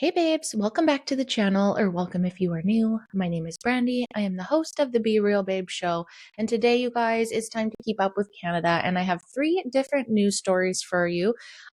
Hey babes, welcome back to the channel, or welcome if you are new. My name is Brandy. I am the host of the Be Real Babe show, and today, you guys, it's time to keep up with Canada, and I have 3 different news stories for you.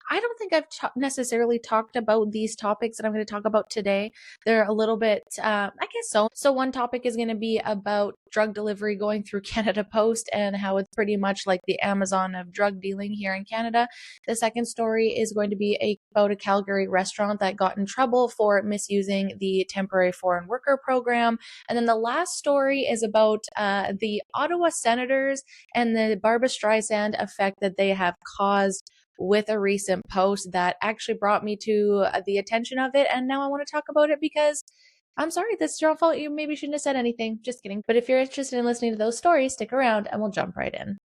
I don't think I've necessarily talked about these topics that I'm going to talk about today. They're a little bit, I guess so. So one topic is going to be about drug delivery going through Canada Post and how it's pretty much like the Amazon of drug dealing here in Canada. The second story is going to be about a Calgary restaurant that got in trouble for misusing the temporary foreign worker program. And then the last story is about the Ottawa Senators and the Barbara Streisand effect that they have caused with a recent post that actually brought me to the attention of it. And now I want to talk about it because I'm sorry, this is your own fault. You maybe shouldn't have said anything. Just kidding. But if you're interested in listening to those stories, stick around and we'll jump right in.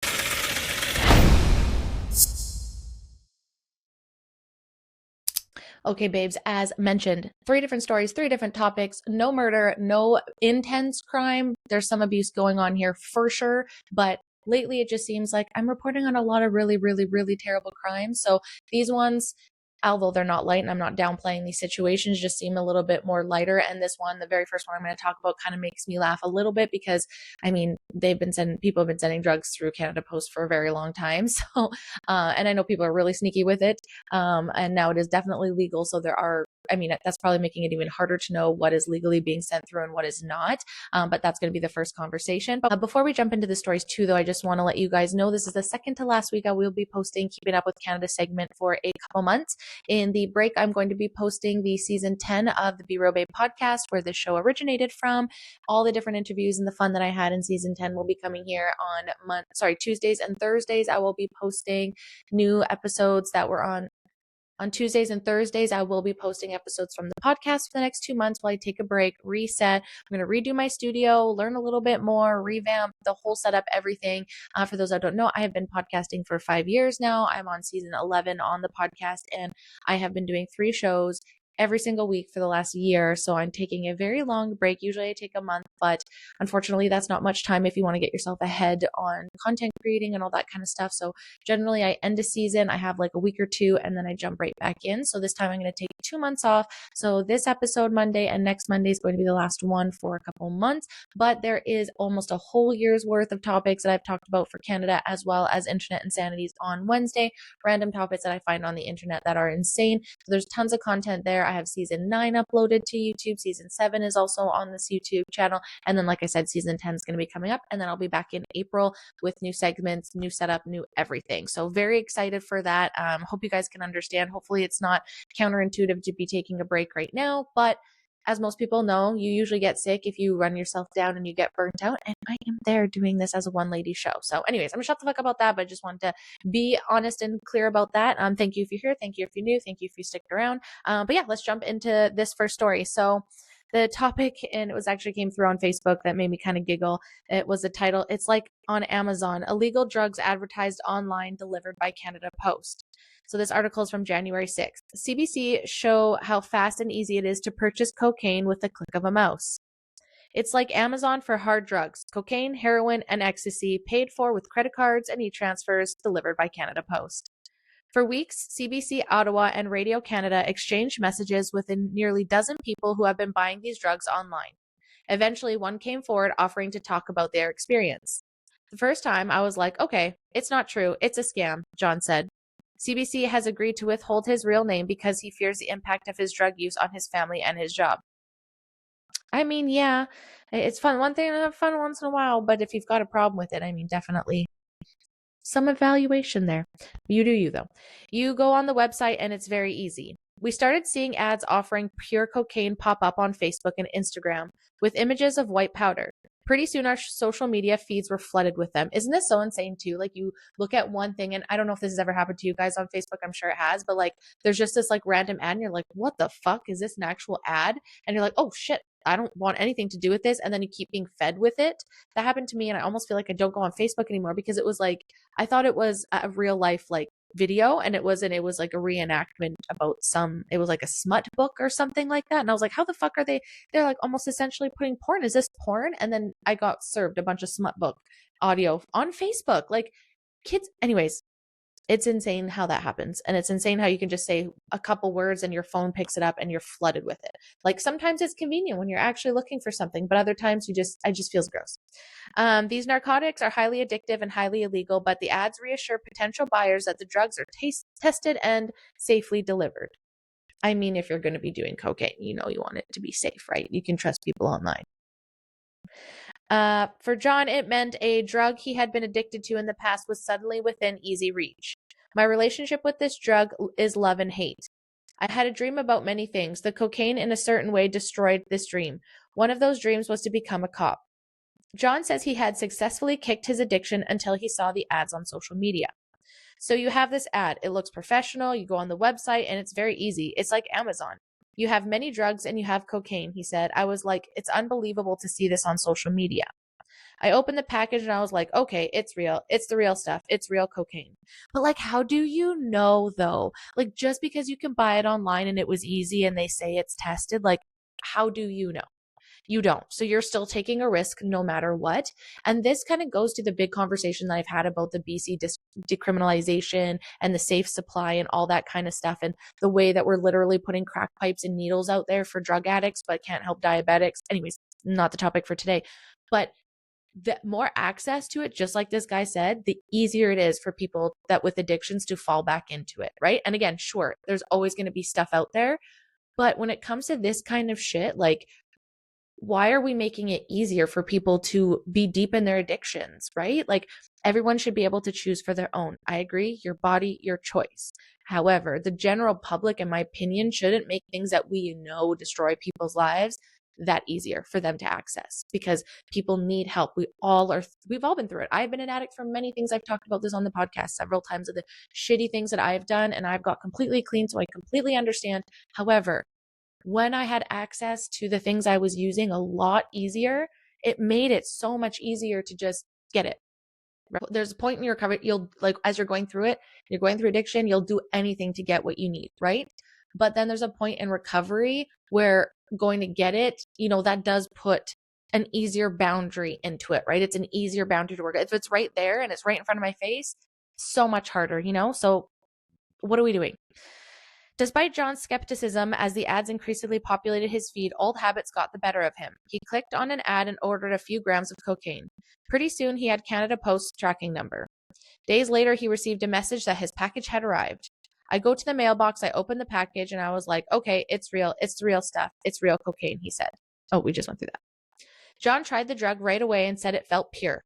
Okay, babes, as mentioned, 3 different stories, 3 different topics, no murder, no intense crime. There's some abuse going on here for sure, but lately it just seems like I'm reporting on a lot of really, really, really terrible crimes. So these ones, although they're not light and I'm not downplaying these situations, just seem a little bit more lighter. And this one, the very first one I'm going to talk about, kind of makes me laugh a little bit because people have been sending drugs through Canada Post for a very long time. So, and I know people are really sneaky with it. And now it is definitely legal. So that's probably making it even harder to know what is legally being sent through and what is not. But that's going to be the first conversation. But before we jump into the stories too, though, I just want to let you guys know this is the second to last week I will be posting Keeping Up with Canada segment for a couple months. In the break, I'm going to be posting the season 10 of the Be Real Babe podcast, where this show originated from. All the different interviews and the fun that I had in season 10 will be coming here on Tuesdays and Thursdays. I will be posting new episodes that were on Tuesdays and Thursdays. I will be posting episodes from the podcast for the next 2 months while I take a break, reset. I'm going to redo my studio, learn a little bit more, revamp the whole setup, everything. For those that don't know, I have been podcasting for 5 years now. I'm on season 11 on the podcast, and I have been doing 3 shows every single week for the last year. So I'm taking a very long break. Usually I take a month, but unfortunately that's not much time if you want to get yourself ahead on content creating and all that kind of stuff. So generally I end a season, I have like a week or 2, and then I jump right back in. So this time I'm going to take 2 months off. So this episode Monday and next Monday is going to be the last one for a couple months, but there is almost a whole year's worth of topics that I've talked about for Canada, as well as internet insanities on Wednesday, random topics that I find on the internet that are insane. So there's tons of content there. I have season 9 uploaded to YouTube. Season 7 is also on this YouTube channel. And then, like I said, season 10 is going to be coming up. And then I'll be back in April with new segments, new setup, new everything. So very excited for that. Hope you guys can understand. Hopefully it's not counterintuitive to be taking a break right now, but as most people know, you usually get sick if you run yourself down and you get burnt out. And I am there doing this as a one lady show. So anyways, I'm gonna shut the fuck up about that, but I just wanted to be honest and clear about that. Thank you if you're here. Thank you if you're new. Thank you if you stick around. But yeah, let's jump into this first story. So the topic, and it was actually came through on Facebook that made me kind of giggle. It was the title. It's like on Amazon, illegal drugs advertised online delivered by Canada Post. So this article is from January 6th. CBC show how fast and easy it is to purchase cocaine with the click of a mouse. It's like Amazon for hard drugs, cocaine, heroin, and ecstasy, paid for with credit cards and e-transfers delivered by Canada Post. For weeks, CBC Ottawa and Radio Canada exchanged messages with a nearly dozen people who have been buying these drugs online. Eventually, one came forward offering to talk about their experience. The first time, I was like, okay, it's not true. It's a scam, John said. CBC has agreed to withhold his real name because he fears the impact of his drug use on his family and his job. I mean, yeah, it's fun. One thing to have fun once in a while, but if you've got a problem with it, I mean, definitely some evaluation there. You do you, though. You go on the website and it's very easy. We started seeing ads offering pure cocaine pop up on Facebook and Instagram with images of white powder. Pretty soon our social media feeds were flooded with them. Isn't this so insane too? Like you look at one thing, and I don't know if this has ever happened to you guys on Facebook. I'm sure it has, but like there's just this like random ad and you're like, what the fuck? Is this an actual ad? And you're like, oh shit, I don't want anything to do with this. And then you keep being fed with it. That happened to me. And I almost feel like I don't go on Facebook anymore because it was like, I thought it was a real life like video, and it wasn't. It was like a reenactment about it was like a smut book or something like that. And I was like, how the fuck are they're like almost essentially putting porn. Is this porn? And then I got served a bunch of smut book audio on Facebook. Like kids, anyways, It's insane how that happens. And it's insane how you can just say a couple words and your phone picks it up and you're flooded with it. Like sometimes it's convenient when you're actually looking for something, but other times it just feels gross. These narcotics are highly addictive and highly illegal, but the ads reassure potential buyers that the drugs are tested and safely delivered. I mean, if you're going to be doing cocaine, you want it to be safe, right? You can trust people online. For John, it meant a drug he had been addicted to in the past was suddenly within easy reach. My relationship with this drug is love and hate. I had a dream about many things. The cocaine in a certain way destroyed this dream. One of those dreams was to become a cop. John says he had successfully kicked his addiction until he saw the ads on social media. So you have this ad. It looks professional. You go on the website and it's very easy. It's like Amazon. You have many drugs and you have cocaine, he said. I was like, it's unbelievable to see this on social media. I opened the package and I was like, okay, it's real. It's the real stuff. It's real cocaine. But like, how do you know though? Like just because you can buy it online and it was easy and they say it's tested, like how do you know? You don't. So you're still taking a risk no matter what. And this kind of goes to the big conversation that I've had about the BC decriminalization and the safe supply and all that kind of stuff. And the way that we're literally putting crack pipes and needles out there for drug addicts, but can't help diabetics. Anyways, not the topic for today. But the more access to it, just like this guy said, the easier it is for people that with addictions to fall back into it, right? And again, sure, there's always going to be stuff out there. But when it comes to this kind of shit, like, why are we making it easier for people to be deep in their addictions, right? Like everyone should be able to choose for their own. I agree, your body, your choice. However, the general public, in my opinion, shouldn't make things that we know destroy people's lives that easier for them to access because people need help. We've all been through it. I've been an addict for many things. I've talked about this on the podcast several times of the shitty things that I've done and I've got completely clean. So I completely understand. However, when I had access to the things I was using a lot easier, it made it so much easier to just get it. There's a point in your recovery, you'll like, as you're going through it, you're going through addiction, you'll do anything to get what you need, right? But then there's a point in recovery where going to get it, that does put an easier boundary into it, right? It's an easier boundary to work. If it's right there and it's right in front of my face, so much harder, So what are we doing? Despite John's skepticism, as the ads increasingly populated his feed, old habits got the better of him. He clicked on an ad and ordered a few grams of cocaine. Pretty soon, he had Canada Post's tracking number. Days later, he received a message that his package had arrived. I go to the mailbox, I open the package, and I was like, okay, it's real. It's the real stuff. It's real cocaine, he said. Oh, we just went through that. John tried the drug right away and said it felt pure.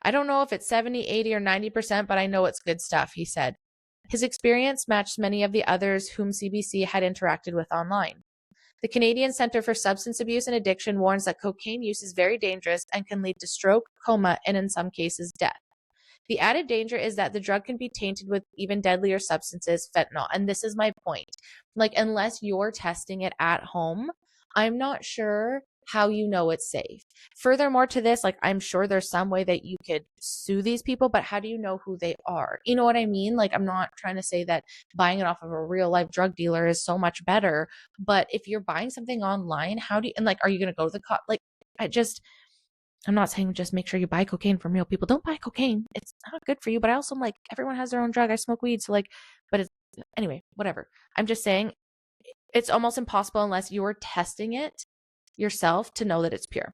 I don't know if it's 70, 80, or 90%, but I know it's good stuff, he said. His experience matched many of the others whom CBC had interacted with online. The Canadian Centre for Substance Abuse and Addiction warns that cocaine use is very dangerous and can lead to stroke, coma, and in some cases, death. The added danger is that the drug can be tainted with even deadlier substances, fentanyl. And this is my point. Like, unless you're testing it at home, I'm not sure how you know it's safe. Furthermore to this, like, I'm sure there's some way that you could sue these people, but how do you know who they are? You know what I mean? Like, I'm not trying to say that buying it off of a real life drug dealer is so much better, but if you're buying something online, are you going to go to the cop? Like, I'm not saying just make sure you buy cocaine from real people. Don't buy cocaine. It's not good for you. But I also am like, everyone has their own drug. I smoke weed. So but it's, anyway, whatever. I'm just saying it's almost impossible unless you're testing it yourself to know that it's pure.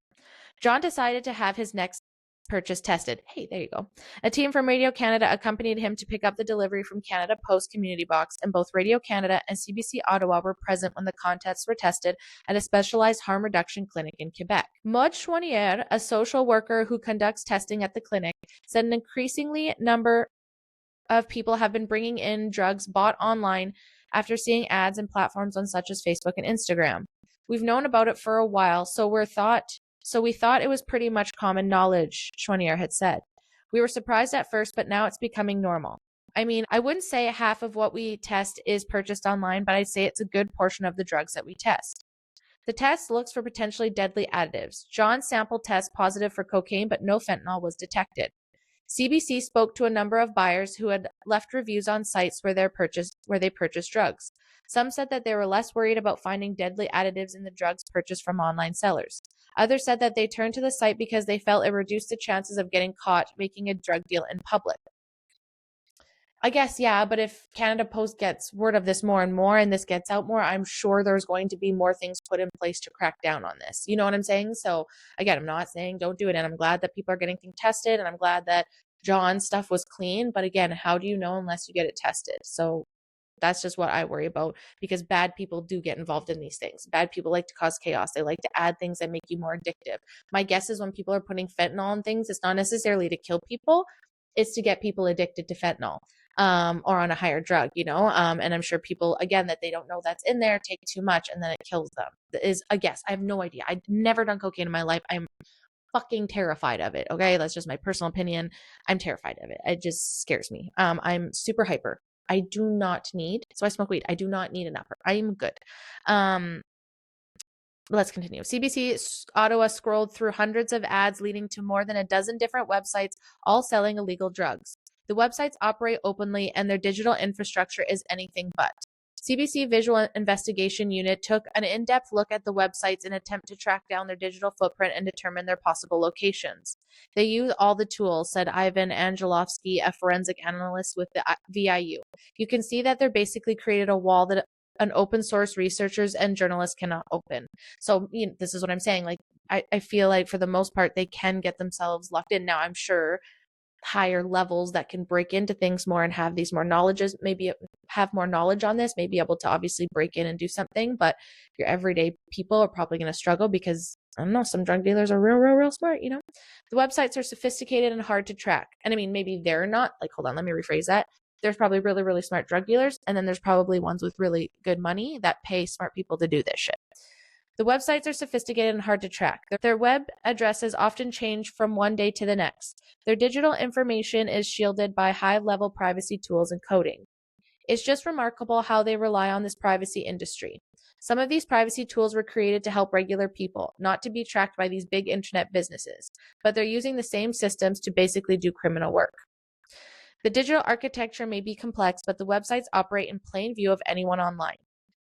John decided to have his next purchase tested. Hey, there you go. A team from Radio Canada accompanied him to pick up the delivery from Canada Post Community Box, and both Radio Canada and CBC Ottawa were present when the contents were tested at a specialized harm reduction clinic in Quebec. Maud Chouanière, a social worker who conducts testing at the clinic, said an increasingly number of people have been bringing in drugs bought online after seeing ads and platforms on such as Facebook and Instagram. We've known about it for a while, so we thought it was pretty much common knowledge, Chouanière had said. We were surprised at first, but now it's becoming normal. I mean, I wouldn't say half of what we test is purchased online, but I'd say it's a good portion of the drugs that we test. The test looks for potentially deadly additives. John's sample test positive for cocaine, but no fentanyl was detected. CBC spoke to a number of buyers who had left reviews on sites where they purchased drugs. Some said that they were less worried about finding deadly additives in the drugs purchased from online sellers. Others said that they turned to the site because they felt it reduced the chances of getting caught making a drug deal in public. I guess, yeah, but if Canada Post gets word of this more and more and this gets out more, I'm sure there's going to be more things put in place to crack down on this. You know what I'm saying? So again, I'm not saying don't do it. And I'm glad that people are getting things tested, and I'm glad that John's stuff was clean. But again, how do you know unless you get it tested? So that's just what I worry about, because bad people do get involved in these things. Bad people like to cause chaos. They like to add things that make you more addictive. My guess is when people are putting fentanyl on things, it's not necessarily to kill people, it's to get people addicted to fentanyl, or on a higher drug, and I'm sure people, again, that they don't know that's in there, take too much and then it kills them. That is a guess. I have no idea. I've never done cocaine in my life. I'm fucking terrified of it. Okay. That's just my personal opinion. I'm terrified of it. It just scares me. I'm super hyper. I do not need, so I smoke weed. I do not need an upper. I am good. Let's continue. CBC Ottawa scrolled through hundreds of ads leading to more than a dozen different websites, all selling illegal drugs. The websites operate openly and their digital infrastructure is anything but. CBC Visual Investigation Unit took an in-depth look at the websites in an attempt to track down their digital footprint and determine their possible locations. They use all the tools, said Ivan Angelovsky, a forensic analyst with the VIU. You can see that they're basically created a wall that an open source researchers and journalists cannot open. So this is what I'm saying. Like, I feel like for the most part, they can get themselves locked in. Now, I'm sure higher levels that can break into things more and have these more knowledges, maybe have more knowledge on this, may be able to obviously break in and do something. But your everyday people are probably going to struggle because, I don't know, some drug dealers are real smart, The websites are sophisticated and hard to track. And I mean, maybe they're not. Like, hold on, let me rephrase that. There's probably really smart drug dealers, and then there's probably ones with really good money that pay smart people to do this shit. The websites are sophisticated and hard to track. Their web addresses often change from one day to the next. Their digital information is shielded by high-level privacy tools and coding. It's just remarkable how they rely on this privacy industry. Some of these privacy tools were created to help regular people, not to be tracked by these big internet businesses, but they're using the same systems to basically do criminal work. The digital architecture may be complex, but the websites operate in plain view of anyone online.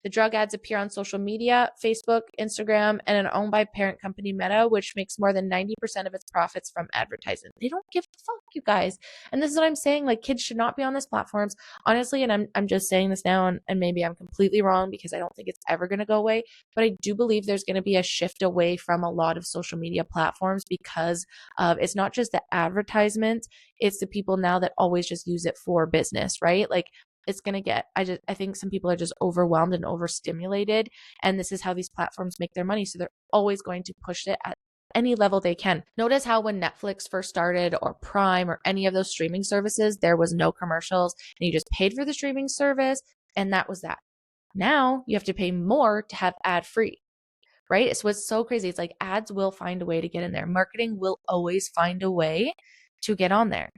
The drug ads appear on social media, Facebook, Instagram, and are owned by parent company Meta, which makes more than 90% of its profits from advertising. They don't give a fuck, you guys. And this is what I'm saying. Like, kids should not be on these platforms, honestly. And I'm just saying this now, and maybe I'm completely wrong because I don't think it's ever going to go away. But I do believe there's going to be a shift away from a lot of social media platforms because of, it's not just the advertisement, it's the people now that always just use it for business, right? Like, it's going to get, I think some people are just overwhelmed and overstimulated, and this is how these platforms make their money. So they're always going to push it at any level they can. Notice how when Netflix first started, or Prime, or any of those streaming services, there was no commercials and you just paid for the streaming service and that was that. Now you have to pay more to have ad free, right? So it's so crazy. It's like ads will find a way to get in there. Marketing will always find a way to get on there.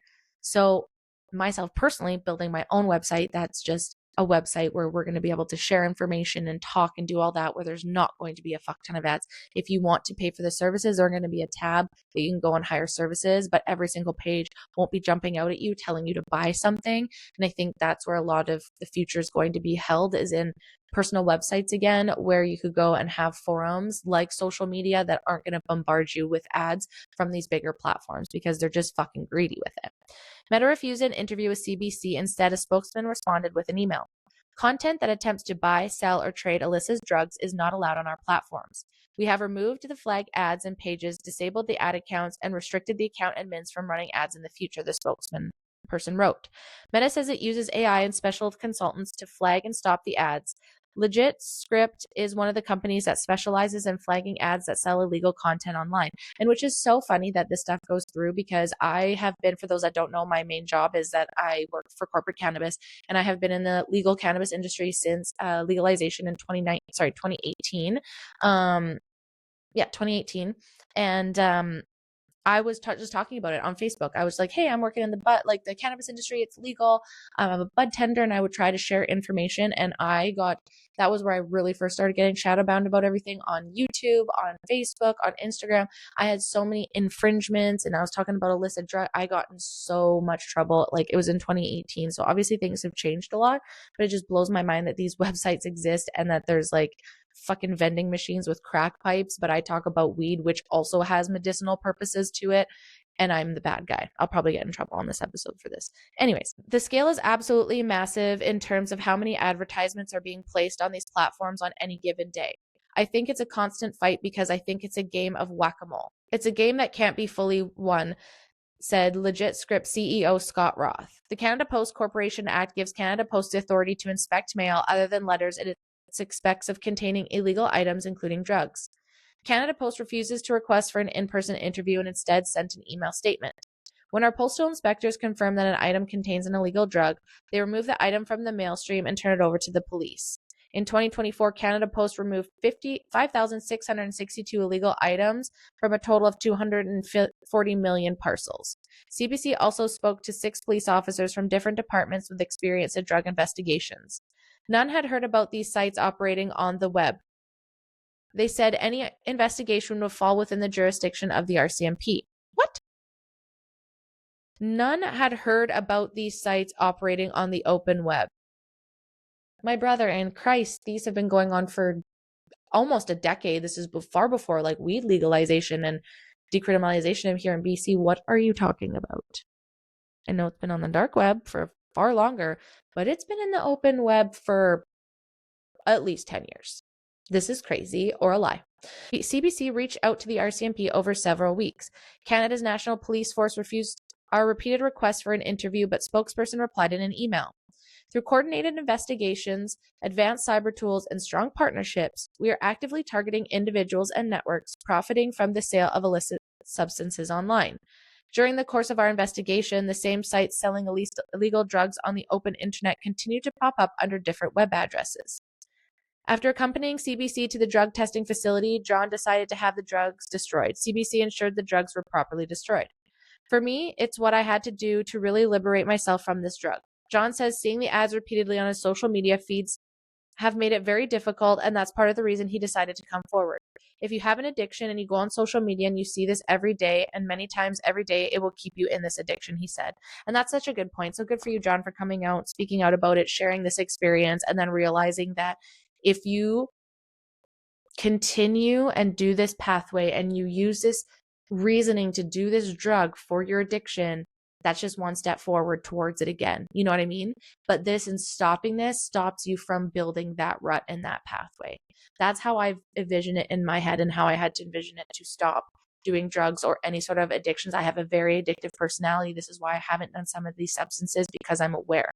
So myself personally, building my own website, that's just a website where we're going to be able to share information and talk and do all that, where there's not going to be a fuck ton of ads. If you want to pay for the services, there's going to be a tab that you can go and hire services, but every single page won't be jumping out at you telling you to buy something. And I think that's where a lot of the future is going to be held, is in personal websites again, where you could go and have forums like social media that aren't going to bombard you with ads from these bigger platforms because they're just fucking greedy with it. Meta refused an interview with CBC. Instead, a spokesman responded with an email. Content that attempts to buy, sell, or trade illicit drugs is not allowed on our platforms. We have removed the flag ads and pages, disabled the ad accounts, and restricted the account admins from running ads in the future, the spokesman person wrote. Meta says it uses AI and special consultants to flag and stop the ads. Legit Script is one of the companies that specializes in flagging ads that sell illegal content online, and which is so funny that this stuff goes through, because I have been, for those that don't know, my main job is that I work for corporate cannabis, and I have been in the legal cannabis industry since legalization in 2018. 2018. And I was just talking about it on Facebook. I was like, hey, I'm working in the cannabis industry. It's legal. I'm a bud tender, and I would try to share information. And that was where I really first started getting shadow banned about everything on YouTube, on Facebook, on Instagram. I had so many infringements, and I was talking about illicit drug. I got in so much trouble. Like, it was in 2018. So obviously things have changed a lot, but it just blows my mind that these websites exist and that there's like fucking vending machines with crack pipes, but I talk about weed, which also has medicinal purposes to it. and I'm the bad guy. I'll probably get in trouble on this episode for this. Anyways, the scale is absolutely massive in terms of how many advertisements are being placed on these platforms on any given day. I think it's a constant fight because I think it's a game of whack-a-mole. It's a game that can't be fully won, said Legit Script CEO Scott Roth. The Canada Post Corporation Act gives Canada Post the authority to inspect mail other than letters it expects of containing illegal items, including drugs. Canada Post refuses to request for an in-person interview and instead sent an email statement. When our postal inspectors confirm that an item contains an illegal drug, they remove the item from the mail stream and turn it over to the police. In 2024, Canada Post removed 5,662 illegal items from a total of 240 million parcels. CBC also spoke to 6 police officers from different departments with experience in drug investigations. None had heard about these sites operating on the web. They said any investigation would fall within the jurisdiction of the RCMP. What? None had heard about these sites operating on the open web. My brother and Christ, these have been going on for almost a decade. This is far before like weed legalization and decriminalization here in BC. What are you talking about? I know it's been on the dark web for far longer, but it's been in the open web for at least 10 years. This is crazy or a lie. CBC reached out to the RCMP over several weeks. Canada's National Police Force refused our repeated requests for an interview, but spokesperson replied in an email. Through coordinated investigations, advanced cyber tools, and strong partnerships, we are actively targeting individuals and networks profiting from the sale of illicit substances online. During the course of our investigation, the same sites selling illegal drugs on the open internet continued to pop up under different web addresses. After accompanying CBC to the drug testing facility, John decided to have the drugs destroyed. CBC ensured the drugs were properly destroyed. For me, it's what I had to do to really liberate myself from this drug. John says seeing the ads repeatedly on his social media feeds have made it very difficult, and that's part of the reason he decided to come forward. If you have an addiction and you go on social media and you see this every day, and many times every day, it will keep you in this addiction, he said. And that's such a good point. So good for you, John, for coming out, speaking out about it, sharing this experience, and then realizing that if you continue and do this pathway and you use this reasoning to do this drug for your addiction, that's just one step forward towards it again. You know what I mean? But this and stopping this stops you from building that rut and that pathway. That's how I've envisioned it in my head and how I had to envision it to stop doing drugs or any sort of addictions. I have a very addictive personality. This is why I haven't done some of these substances, because I'm aware.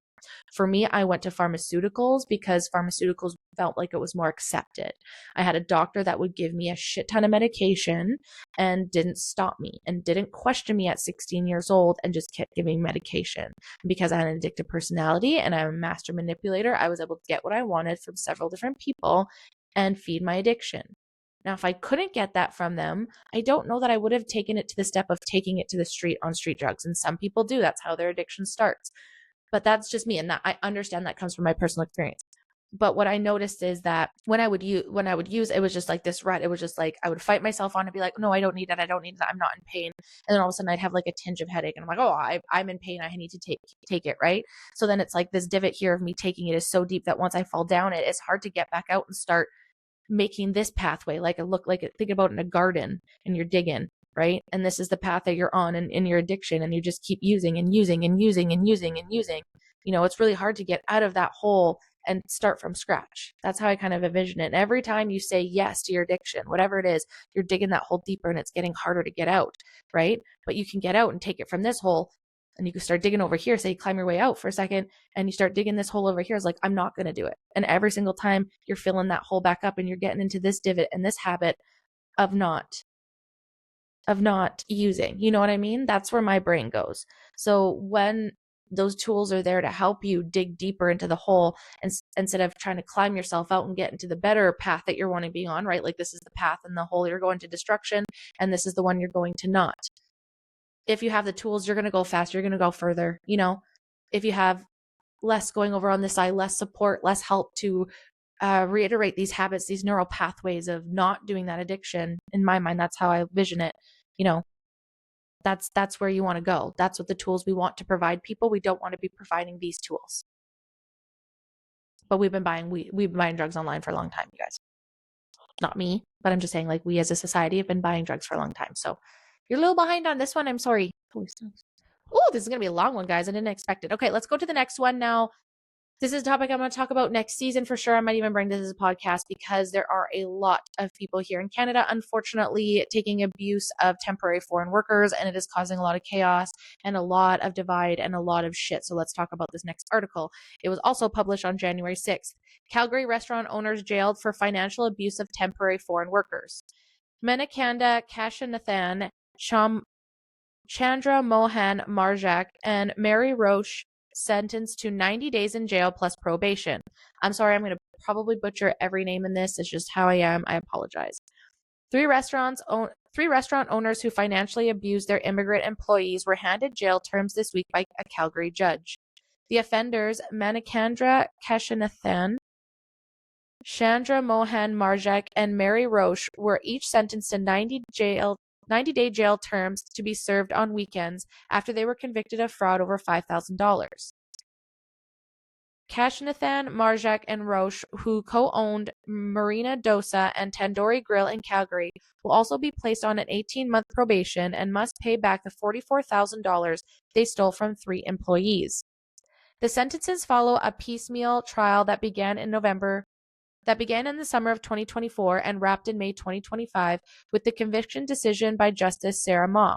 For me, I went to pharmaceuticals because pharmaceuticals felt like it was more accepted. I had a doctor that would give me a shit ton of medication and didn't stop me and didn't question me at 16 years old and just kept giving medication. Because I had an addictive personality and I'm a master manipulator, I was able to get what I wanted from several different people and feed my addiction. Now, if I couldn't get that from them, I don't know that I would have taken it to the step of taking it to the street on street drugs. And some people do. That's how their addiction starts. But that's just me. And that I understand that comes from my personal experience. But what I noticed is that when I would use, it was just like this rut. It was just like, I would fight myself on and be like, no, I don't need it. I don't need it. I'm not in pain. And then all of a sudden I'd have like a tinge of headache and I'm like, oh, I'm in pain. I need to take it. Right. So then it's like this divot here of me taking it is so deep that once I fall down it, it's hard to get back out and start making this pathway like it look like it. Think about in a garden and you're digging, right? And this is the path that you're on in your addiction, and you just keep using and using and using and using and using. You know, it's really hard to get out of that hole and start from scratch. That's how I kind of envision it. And every time you say yes to your addiction, whatever it is, you're digging that hole deeper and it's getting harder to get out, right? But you can get out and take it from this hole. And you can start digging over here. Say you climb your way out for a second and you start digging this hole over here. It's like, I'm not going to do it. And every single time you're filling that hole back up and you're getting into this divot and this habit of not using, you know what I mean? That's where my brain goes. So when those tools are there to help you dig deeper into the hole, and instead of trying to climb yourself out and get into the better path that you're wanting to be on, right? Like this is the path in the hole you're going to destruction, and this is the one you're going to not. If you have the tools, you're going to go faster, you're going to go further. You know, if you have less going over on this side, less support, less help to reiterate these habits, these neural pathways of not doing that addiction, in my mind, that's how I vision it. You know, that's where you want to go. That's what the tools we want to provide people. We don't want to be providing these tools. But we've been buying drugs online for a long time, you guys. Not me, but I'm just saying, like, we as a society have been buying drugs for a long time. So You're a little behind on this one. I'm sorry. Oh, this is going to be a long one, guys. I didn't expect it. Okay, let's go to the next one now. This is a topic I'm going to talk about next season for sure. I might even bring this as a podcast because there are a lot of people here in Canada, unfortunately, taking abuse of temporary foreign workers, and it is causing a lot of chaos and a lot of divide and a lot of shit. So let's talk about this next article. It was also published on January 6th. Calgary restaurant owners jailed for financial abuse of temporary foreign workers. Menakanda Kashanathan, Chandra Mohan Marjak, and Mary Roche sentenced to 90 days in jail plus probation. I'm sorry, I'm going to probably butcher every name in this. It's just how I am. I apologize. Three restaurant owners who financially abused their immigrant employees were handed jail terms this week by a Calgary judge. The offenders, Manikandra Kashanathan, Chandra Mohan Marjak, and Mary Roche, were each sentenced to 90-day jail terms to be served on weekends after they were convicted of fraud over $5,000. Kashanathan, Marjak, and Roche, who co-owned Marina Dosa and Tandoori Grill in Calgary, will also be placed on an 18-month probation and must pay back the $44,000 they stole from 3 employees. The sentences follow a piecemeal trial that began in the summer of 2024 and wrapped in May 2025 with the conviction decision by Justice Sarah Ma.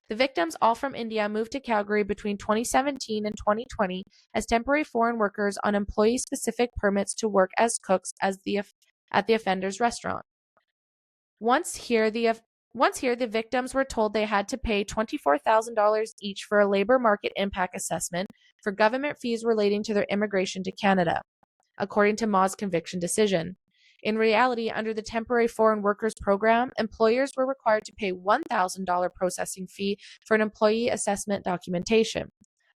The victims, all from India, moved to Calgary between 2017 and 2020 as temporary foreign workers on employee-specific permits to work as cooks at the offender's restaurant. Once here, the victims were told they had to pay $24,000 each for a labor market impact assessment for government fees relating to their immigration to Canada, according to Ma's conviction decision. In reality, under the Temporary Foreign Workers Program, employers were required to pay $1,000 processing fee for an employee assessment documentation.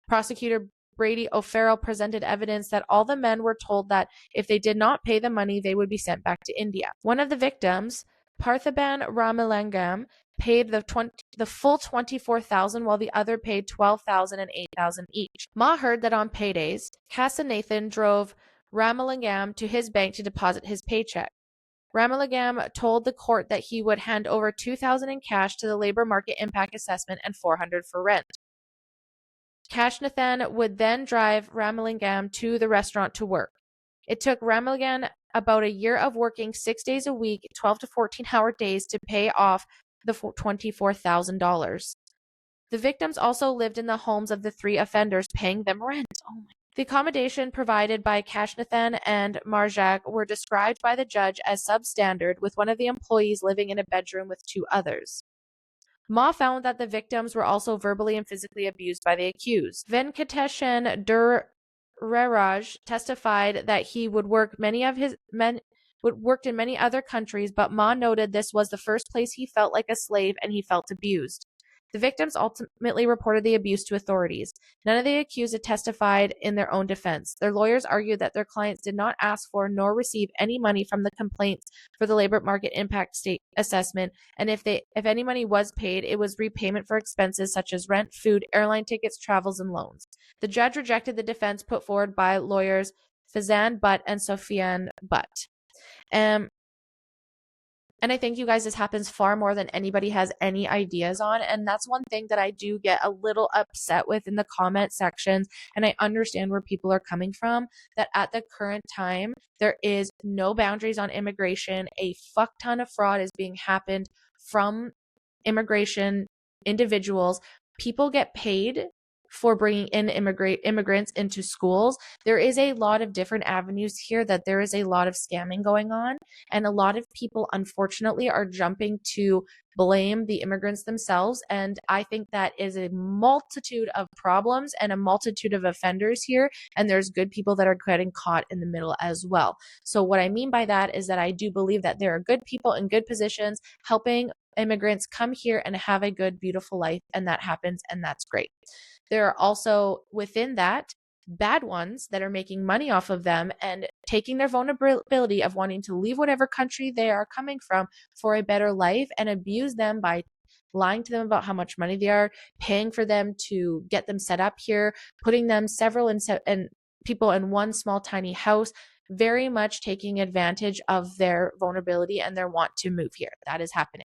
Prosecutor Brady O'Farrell presented evidence that all the men were told that if they did not pay the money, they would be sent back to India. One of the victims, Parthiban Ramalingam, paid the full $24,000 while the other paid $12,000 and $8,000 each. Ma heard that on paydays, Kasanathan drove Ramalingam to his bank to deposit his paycheck. Ramalingam told the court that he would hand over $2,000 in cash to the labor market impact assessment and $400 for rent. Kashnathan would then drive Ramalingam to the restaurant to work. It took Ramalingam about a year of working 6 days a week, 12 to 14-hour days to pay off the $24,000. The victims also lived in the homes of the 3 offenders, paying them rent. The accommodation provided by Kashnathan and Marjak were described by the judge as substandard, with one of the employees living in a bedroom with 2 others. Ma found that the victims were also verbally and physically abused by the accused. Venkateshan Durraraj testified that he would worked in many other countries, but Ma noted this was the first place he felt like a slave and he felt abused. The victims ultimately reported the abuse to authorities. None of the accused had testified in their own defense. Their lawyers argued that their clients did not ask for nor receive any money from the complaints for the labor market impact state assessment, and if any money was paid, it was repayment for expenses such as rent, food, airline tickets, travels, and loans. The judge rejected the defense put forward by lawyers Fazan Butt and Sofian Butt. And I think, you guys, this happens far more than anybody has any ideas on. And that's one thing that I do get a little upset with in the comment sections. And I understand where people are coming from, that at the current time, there is no boundaries on immigration. A fuck ton of fraud is being happened from immigration individuals. People get paid for bringing in immigrants into schools. There is a lot of different avenues here that there is a lot of scamming going on, and a lot of people unfortunately are jumping to blame the immigrants themselves, and I think that is a multitude of problems and a multitude of offenders here, and there's good people that are getting caught in the middle as well. So what I mean by that is that I do believe that there are good people in good positions helping immigrants come here and have a good, beautiful life, and that happens, and that's great. There are also within that bad ones that are making money off of them and taking their vulnerability of wanting to leave whatever country they are coming from for a better life and abuse them by lying to them about how much money they are, paying for them to get them set up here, putting them and people in one small tiny house, very much taking advantage of their vulnerability and their want to move here. That is happening.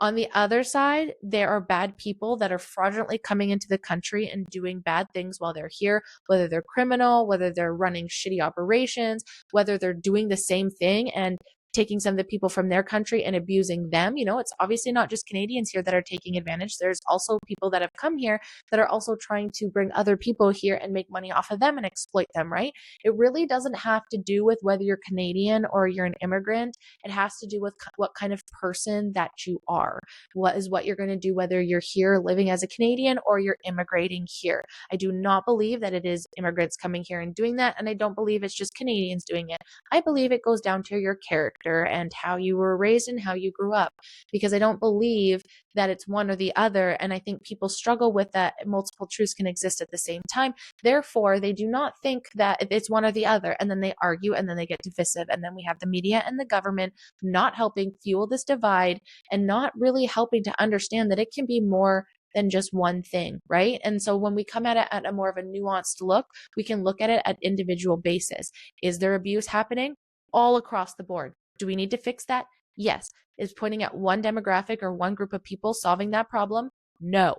On the other side, there are bad people that are fraudulently coming into the country and doing bad things while they're here, whether they're criminal, whether they're running shitty operations, whether they're doing the same thing and taking some of the people from their country and abusing them. It's obviously not just Canadians here that are taking advantage. There's also people that have come here that are also trying to bring other people here and make money off of them and exploit them, right? It really doesn't have to do with whether you're Canadian or you're an immigrant. It has to do with what kind of person that you are. What you're going to do, whether you're here living as a Canadian or you're immigrating here. I do not believe that it is immigrants coming here and doing that. And I don't believe it's just Canadians doing it. I believe it goes down to your character and how you were raised and how you grew up, because I don't believe that it's one or the other. And I think people struggle with that. Multiple truths can exist at the same time. Therefore, they do not think that it's one or the other. And then they argue and then they get divisive. And then we have the media and the government not helping fuel this divide and not really helping to understand that it can be more than just one thing, right? And so when we come at it at a more of a nuanced look, we can look at it at individual basis. Is there abuse happening? All across the board. Do we need to fix that? Yes. Is pointing at one demographic or one group of people solving that problem? No.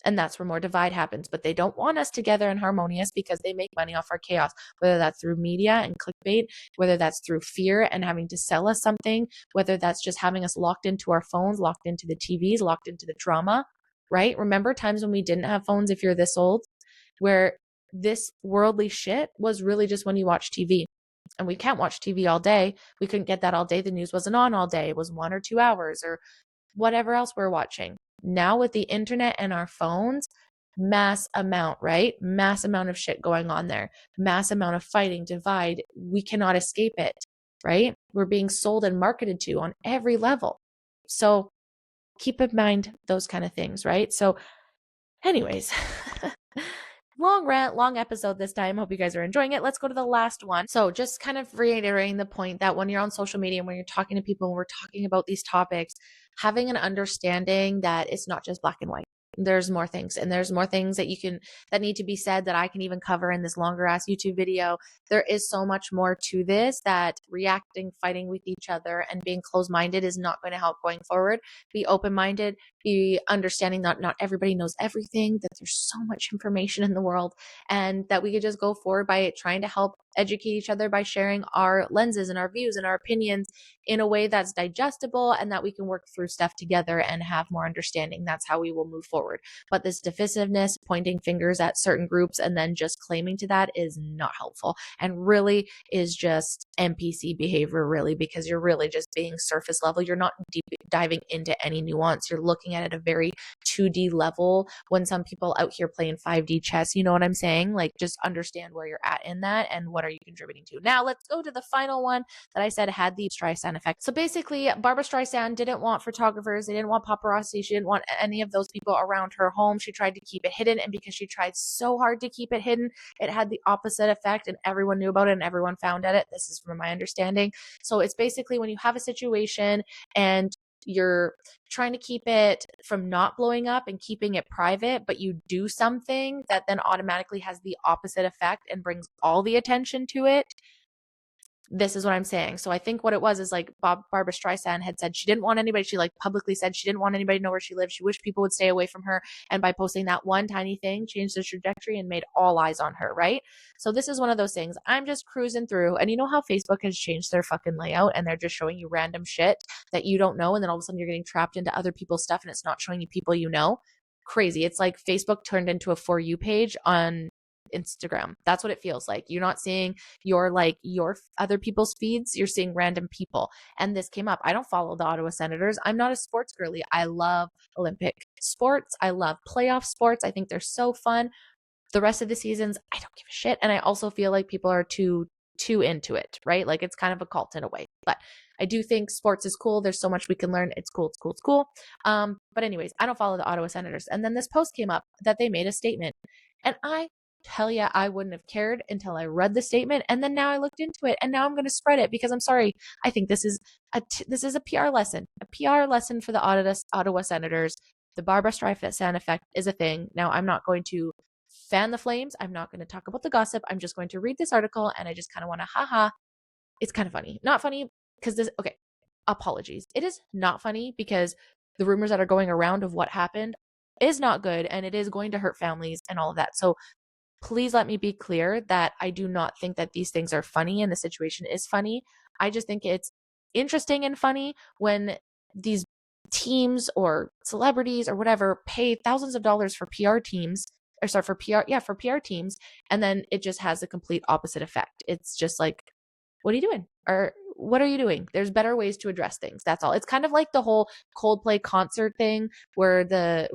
And that's where more divide happens. But they don't want us together and harmonious because they make money off our chaos, whether that's through media and clickbait, whether that's through fear and having to sell us something, whether that's just having us locked into our phones, locked into the TVs, locked into the drama, right? Remember times when we didn't have phones, if you're this old, where this worldly shit was really just when you watch TV. And we can't watch TV all day. We couldn't get that all day. The news wasn't on all day. It was 1 or 2 hours or whatever else we're watching. Now with the internet and our phones, mass amount, right? Mass amount of shit going on there. Mass amount of fighting, divide. We cannot escape it, right? We're being sold and marketed to on every level. So keep in mind those kind of things, right? So anyways, long rant, long episode this time. Hope you guys are enjoying it. Let's go to the last one. So just kind of reiterating the point that when you're on social media and when you're talking to people and we're talking about these topics, having an understanding that it's not just black and white. There's more things, and there's more things that that need to be said that I can even cover in this longer ass YouTube video. There is so much more to this that reacting, fighting with each other and being closed-minded is not going to help going forward. Be open-minded, be understanding that not everybody knows everything, that there's so much information in the world, and that we could just go forward by trying to help educate each other by sharing our lenses and our views and our opinions in a way that's digestible and that we can work through stuff together and have more understanding. That's how we will move forward. But this divisiveness, pointing fingers at certain groups and then just claiming to that is not helpful and really is just NPC behavior, really, because you're really just being surface level. You're not deep diving into any nuance. You're looking at it at a very 2D level when some people out here playing 5D chess, you know what I'm saying? Like, just understand where you're at in that and what are you contributing to. Now let's go to the final one that I said had the Streisand effect. So basically, Barbara Streisand didn't want photographers, they didn't want paparazzi, she didn't want any of those people around her home. She tried to keep it hidden, and because she tried so hard to keep it hidden, it had the opposite effect and everyone knew about it and everyone found at it. This is from my understanding. So it's basically when you have a situation and you're trying to keep it from not blowing up and keeping it private, but you do something that then automatically has the opposite effect and brings all the attention to it. This is what I'm saying. So I think what it was is like Barbara Streisand had said she didn't want anybody, she like publicly said she didn't want anybody to know where she lived. She wished people would stay away from her. And by posting that one tiny thing, changed the trajectory and made all eyes on her, right? So this is one of those things. I'm just cruising through, and you know how Facebook has changed their fucking layout and they're just showing you random shit that you don't know. And then all of a sudden you're getting trapped into other people's stuff and it's not showing you people you know. Crazy. It's like Facebook turned into a For You page on Instagram. That's what it feels like. You're not seeing your other people's feeds. You're seeing random people. And this came up. I don't follow the Ottawa Senators. I'm not a sports girly. I love Olympic sports. I love playoff sports. I think they're so fun. The rest of the seasons, I don't give a shit. And I also feel like people are too into it, right? Like it's kind of a cult in a way. But I do think sports is cool. There's so much we can learn. It's cool. It's cool. It's cool. But anyways, I don't follow the Ottawa Senators. And then this post came up that they made a statement. And I tell you, I wouldn't have cared until I read the statement, and then now I looked into it, and now I'm going to spread it because I'm sorry. I think this is a PR lesson, for the Ottawa Senators. The Barbara Streisand effect is a thing. Now I'm not going to fan the flames. I'm not going to talk about the gossip. I'm just going to read this article, and I just kind of want to, haha. It's kind of funny, not funny because this. Okay, apologies. It is not funny because the rumors that are going around of what happened is not good, and it is going to hurt families and all of that. So please let me be clear that I do not think that these things are funny and the situation is funny. I just think it's interesting and funny when these teams or celebrities or whatever pay thousands of dollars for PR teams, or sorry, for PR teams, and then it just has a complete opposite effect. It's just like, what are you doing? Or what are you doing? There's better ways to address things. That's all. It's kind of like the whole Coldplay concert thing where the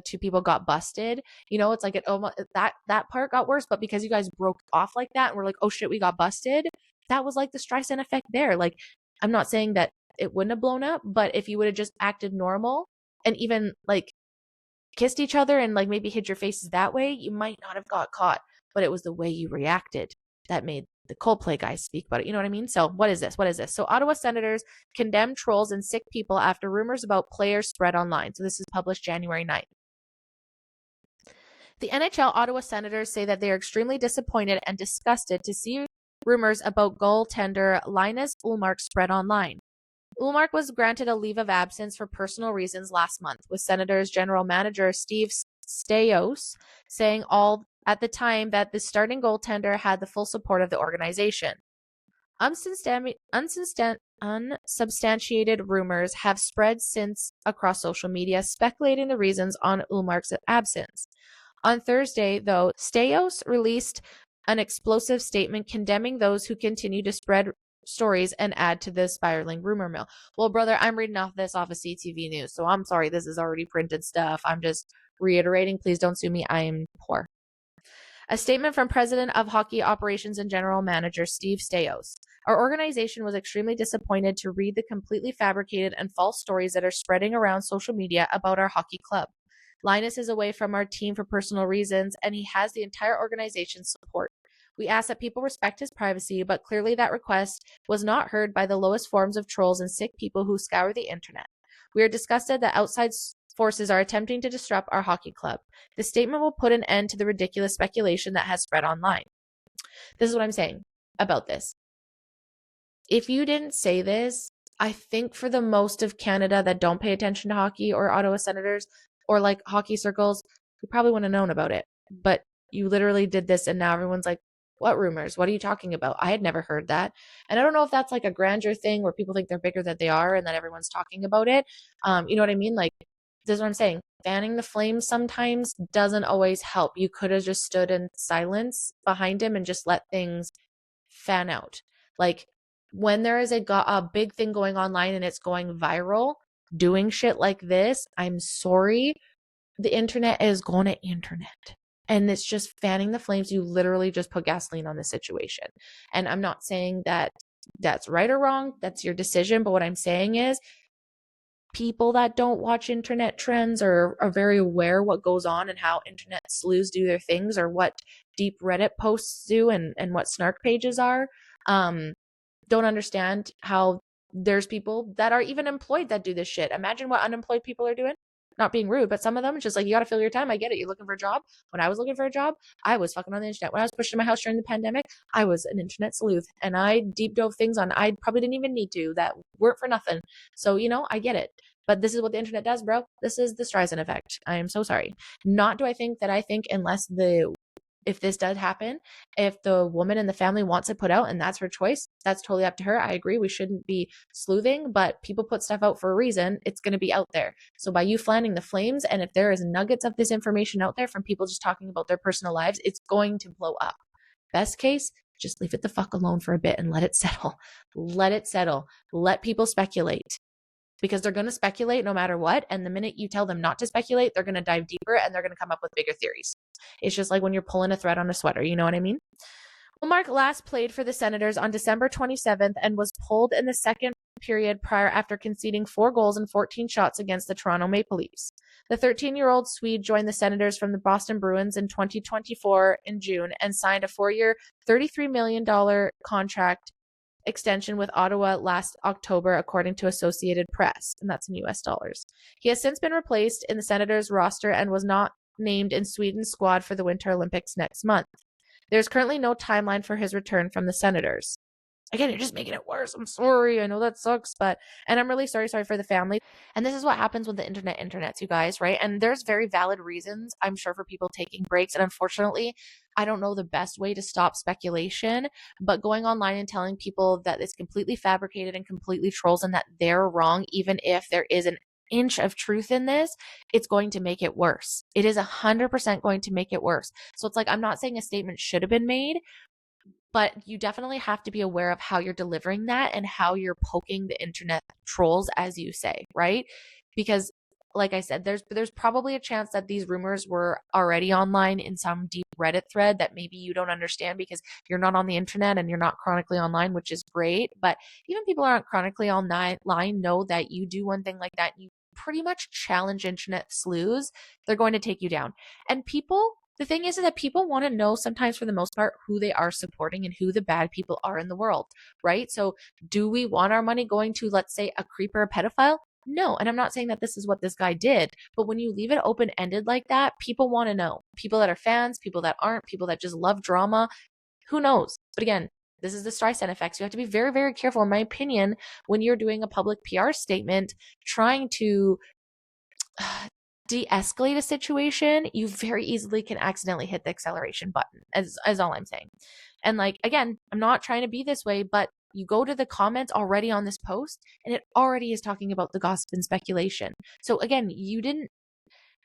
two people got busted. You know, it's like it almost that part got worse, but because you guys broke off like that and we're like, oh shit, we got busted. That was like the Streisand effect there. Like, I'm not saying that it wouldn't have blown up, but if you would have just acted normal and even like kissed each other and like maybe hid your faces that way, you might not have got caught. But it was the way you reacted that made the Coldplay guys speak about it. You know what I mean? So what is this? What is this? So Ottawa Senators condemn trolls and sick people after rumors about players spread online. So this is published January 9th. The NHL Ottawa Senators say that they are extremely disappointed and disgusted to see rumors about goaltender Linus Ullmark spread online. Ullmark was granted a leave of absence for personal reasons last month, with Senators General Manager Steve Staios saying all at the time that the starting goaltender had the full support of the organization. Unsubstantiated rumors have spread since across social media, speculating the reasons on Ullmark's absence. On Thursday, though, Staios released an explosive statement condemning those who continue to spread stories and add to the spiraling rumor mill. Well, brother, I'm reading off this off of CTV News, so I'm sorry, this is already printed stuff. I'm just reiterating. Please don't sue me. I am poor. A statement from President of Hockey Operations and General Manager Steve Staios. Our organization was extremely disappointed to read the completely fabricated and false stories that are spreading around social media about our hockey club. Linus is away from our team for personal reasons, and he has the entire organization's support. We ask that people respect his privacy, but clearly that request was not heard by the lowest forms of trolls and sick people who scour the internet. We are disgusted that outside forces are attempting to disrupt our hockey club. The statement will put an end to the ridiculous speculation that has spread online. This is what I'm saying about this. If you didn't say this, I think for the most of Canada that don't pay attention to hockey or Ottawa Senators or like hockey circles, you probably wouldn't have known about it. But you literally did this and now everyone's like, what rumors? What are you talking about? I had never heard that. And I don't know if that's like a grandeur thing where people think they're bigger than they are and that everyone's talking about it. You know what I mean? Like, this is what I'm saying. Fanning the flames sometimes doesn't always help. You could have just stood in silence behind him and just let things fan out. Like, when there is a big thing going online and it's going viral, doing shit like this, I'm sorry, the internet is going to internet. And it's just fanning the flames. You literally just put gasoline on the situation. And I'm not saying that that's right or wrong. That's your decision. But what I'm saying is people that don't watch internet trends or are very aware what goes on and how internet sleuths do their things or what deep Reddit posts do and what snark pages are, don't understand how there's people that are even employed that do this shit. Imagine what unemployed people are doing. Not being rude, but some of them, it's just like, you got to fill your time. I get it. You're looking for a job. When I was looking for a job, I was fucking on the internet. When I was pushed in my house during the pandemic, I was an internet sleuth and I deep dove things on, I probably didn't even need to, that weren't for nothing. So, you know, I get it. But this is what the internet does, bro. This is the Streisand effect. I am so sorry. Not do I think that if this does happen, if the woman in the family wants it put out and that's her choice, that's totally up to her. I agree. We shouldn't be sleuthing, but people put stuff out for a reason. It's going to be out there. So by you fanning the flames, and if there is nuggets of this information out there from people just talking about their personal lives, it's going to blow up. Best case, just leave it the fuck alone for a bit and let it settle. Let it settle. Let people speculate. Because they're going to speculate no matter what. And the minute you tell them not to speculate, they're going to dive deeper and they're going to come up with bigger theories. It's just like when you're pulling a thread on a sweater. You know what I mean? Ullmark last played for the Senators on December 27th and was pulled in the second period prior after conceding 4 goals and 14 shots against the Toronto Maple Leafs. The 13-year-old Swede joined the Senators from the Boston Bruins in 2024 in June and signed a 4-year, $33 million contract extension with Ottawa last October, according to Associated Press, and that's in US dollars. He has since been replaced in the Senators roster and was not named in Sweden's squad for the Winter Olympics next month. There's currently no timeline for his return from the Senators. Again, you're just making it worse. I'm sorry. I know that sucks, and I'm really sorry for the family. And this is what happens with the internets, you guys, right? And there's very valid reasons, I'm sure, for people taking breaks. And unfortunately, I don't know the best way to stop speculation, but going online and telling people that it's completely fabricated and completely trolls and that they're wrong, even if there is an inch of truth in this, it's going to make it worse. It is 100% going to make it worse. So it's like, I'm not saying a statement should have been made, but you definitely have to be aware of how you're delivering that and how you're poking the internet trolls, as you say, right? Because like I said, there's probably a chance that these rumors were already online in some deep Reddit thread that maybe you don't understand because you're not on the internet and you're not chronically online, which is great. But even people who aren't chronically online know that you do one thing like that, you pretty much challenge internet sleuths, they're going to take you down. And the thing is that people want to know sometimes, for the most part, who they are supporting and who the bad people are in the world, right? So do we want our money going to, let's say, a creeper, a pedophile? No. And I'm not saying that this is what this guy did, but when you leave it open-ended like that, people want to know. People that are fans, people that aren't, people that just love drama, who knows? But again, this is the Streisand effect. So you have to be very, very careful, in my opinion, when you're doing a public PR statement, trying to de-escalate a situation. You very easily can accidentally hit the acceleration button, as all I'm saying. And like, again, I'm not trying to be this way, but you go to the comments already on this post and it already is talking about the gossip and speculation. So again,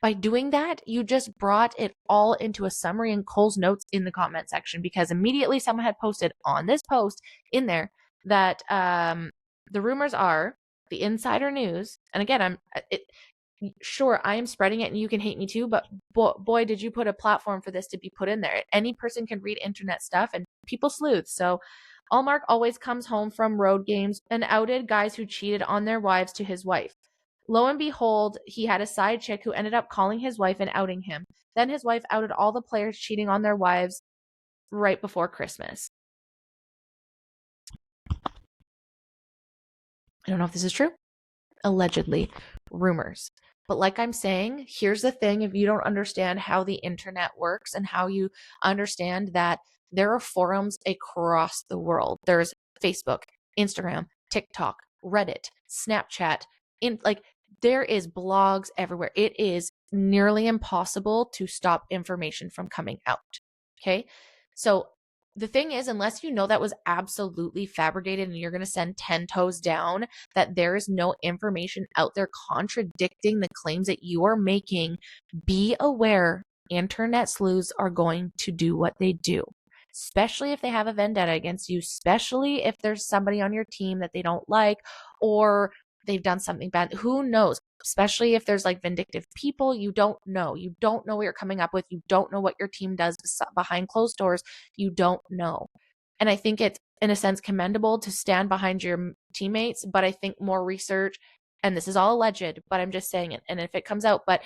by doing that, you just brought it all into a summary in Cole's notes in the comment section, because immediately someone had posted on this post in there that the rumors are the insider news. And again, sure, I am spreading it and you can hate me too, but boy, did you put a platform for this to be put in there. Any person can read internet stuff and people sleuth. So Allmark always comes home from road games and outed guys who cheated on their wives to his wife. Lo and behold, he had a side chick who ended up calling his wife and outing him. Then his wife outed all the players cheating on their wives right before Christmas. I don't know if this is true. Allegedly, rumors. But like I'm saying, here's the thing. If you don't understand how the internet works and how you understand that there are forums across the world, there's Facebook, Instagram, TikTok, Reddit, Snapchat, there is blogs everywhere. It is nearly impossible to stop information from coming out. Okay. So the thing is, unless you know that was absolutely fabricated and you're going to send 10 toes down, that there is no information out there contradicting the claims that you are making, be aware internet sleuths are going to do what they do, especially if they have a vendetta against you, especially if there's somebody on your team that they don't like or they've done something bad. Who knows? Especially if there's like vindictive people, you don't know. You don't know what you're coming up with. You don't know what your team does behind closed doors. You don't know. And I think it's, in a sense, commendable to stand behind your teammates, but I think more research, and this is all alleged, but I'm just saying it. And if it comes out, but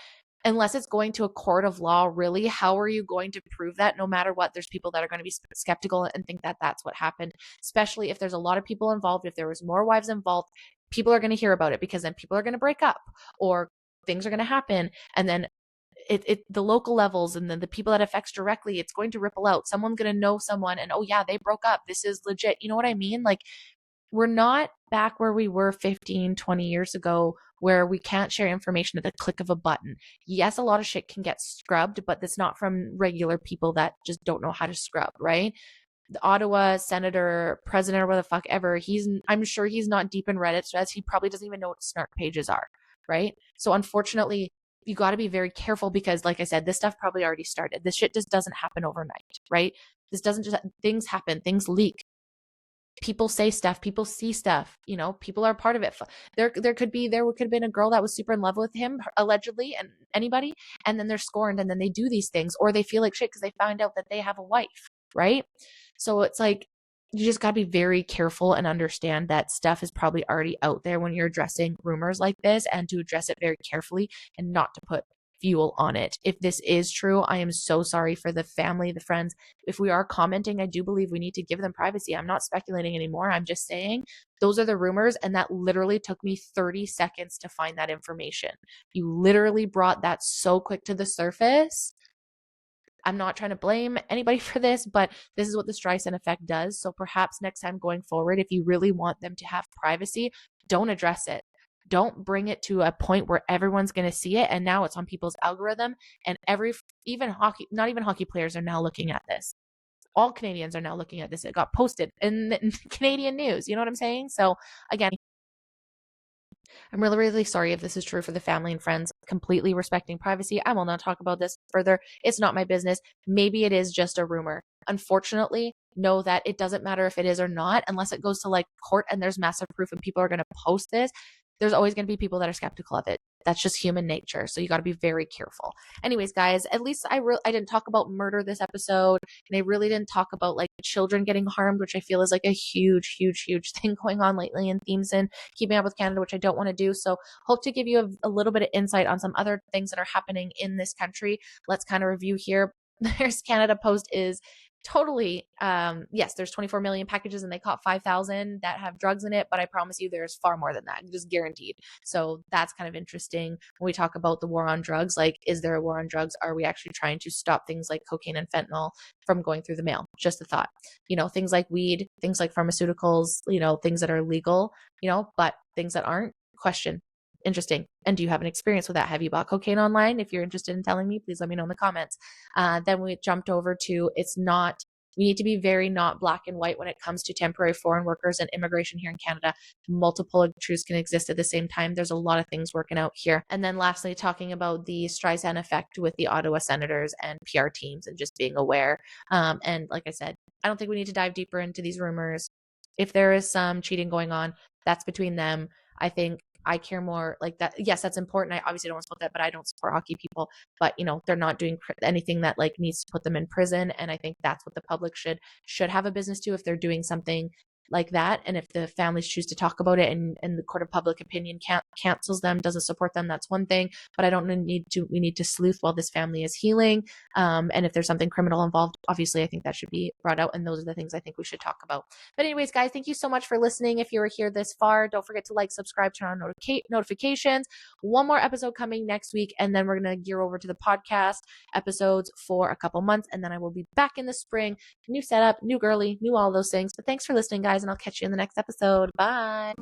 unless it's going to a court of law, really, how are you going to prove that? No matter what, there's people that are going to be skeptical and think that that's what happened, especially if there's a lot of people involved. If there was more wives involved, people are going to hear about it because then people are going to break up or things are going to happen. And then the local levels and then the people that affects directly, it's going to ripple out. Someone's going to know someone and, oh yeah, they broke up. This is legit. You know what I mean? Like, we're not back where we were 15, 20 years ago where we can't share information at the click of a button. Yes, a lot of shit can get scrubbed, but that's not from regular people that just don't know how to scrub, right? The Ottawa Senator, president, or whatever the fuck ever, I'm sure he's not deep in Reddit threads. He probably doesn't even know what snark pages are, right? So unfortunately, you got to be very careful because, like I said, this stuff probably already started. This shit just doesn't happen overnight, right? This doesn't just, things happen, things leak. People say stuff, people see stuff, people are part of it. There could have been a girl that was super in love with him, allegedly, and anybody, and then they're scorned and then they do these things, or they feel like shit because they found out that they have a wife, right? So it's like, you just got to be very careful and understand that stuff is probably already out there when you're addressing rumors like this, and to address it very carefully and not to put fuel on it. If this is true, I am so sorry for the family, the friends. If we are commenting, I do believe we need to give them privacy. I'm not speculating anymore. I'm just saying those are the rumors, and that literally took me 30 seconds to find that information. You literally brought that so quick to the surface. I'm not trying to blame anybody for this, but this is what the Streisand effect does. So perhaps next time going forward, if you really want them to have privacy, don't address it. Don't bring it to a point where everyone's going to see it. And now it's on people's algorithm, and even hockey, not even hockey players are now looking at this. All Canadians are now looking at this. It got posted in Canadian news. You know what I'm saying? So again, I'm really, really sorry if this is true for the family and friends. Completely respecting privacy. I will not talk about this further. It's not my business. Maybe it is just a rumor. Unfortunately, know that it doesn't matter if it is or not, unless it goes to like court and there's massive proof and people are going to post this. There's always going to be people that are skeptical of it. That's just human nature. So you got to be very careful. Anyways, guys, at least I didn't talk about murder this episode, and I really didn't talk about like children getting harmed, which I feel is like a huge, huge, huge thing going on lately in themes and keeping up with Canada, which I don't want to do. So hope to give you a little bit of insight on some other things that are happening in this country. Let's kind of review here. There's Canada Post is totally yes, there's 24 million packages and they caught 5,000 that have drugs in it, but I promise you there's far more than that, just guaranteed. So that's kind of interesting when we talk about the war on drugs. Like, is there a war on drugs? Are we actually trying to stop things like cocaine and fentanyl from going through the mail? Just a thought. Things like weed, things like pharmaceuticals, things that are legal, but things that aren't, question. Interesting. And do you have an experience with that? Have you bought cocaine online? If you're interested in telling me, please let me know in the comments. Then we jumped over to we need to be very not black and white when it comes to temporary foreign workers and immigration here in Canada. Multiple truths can exist at the same time. There's a lot of things working out here. And then lastly, talking about the Streisand effect with the Ottawa Senators and PR teams and just being aware. And like I said, I don't think we need to dive deeper into these rumors. If there is some cheating going on, that's between them. I think I care more like that. Yes, that's important. I obviously don't want to support that, but I don't support hockey people. But they're not doing anything that like needs to put them in prison. And I think that's what the public should have a business to if they're doing something like that. And if the families choose to talk about it and the court of public opinion cancels them, doesn't support them, that's one thing. But I don't we need to sleuth while this family is healing. And if there's something criminal involved, obviously I think that should be brought out. And those are the things I think we should talk about. But anyways, guys, thank you so much for listening. If you were here this far, don't forget to like, subscribe, turn on notifications. One more episode coming next week. And then we're going to gear over to the podcast episodes for a couple months. And then I will be back in the spring. New setup, new girly, new all those things. But thanks for listening, guys, and I'll catch you in the next episode. Bye.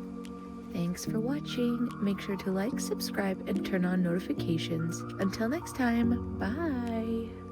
Thanks for watching. Make sure to like, subscribe, and turn on notifications. Until next time, bye.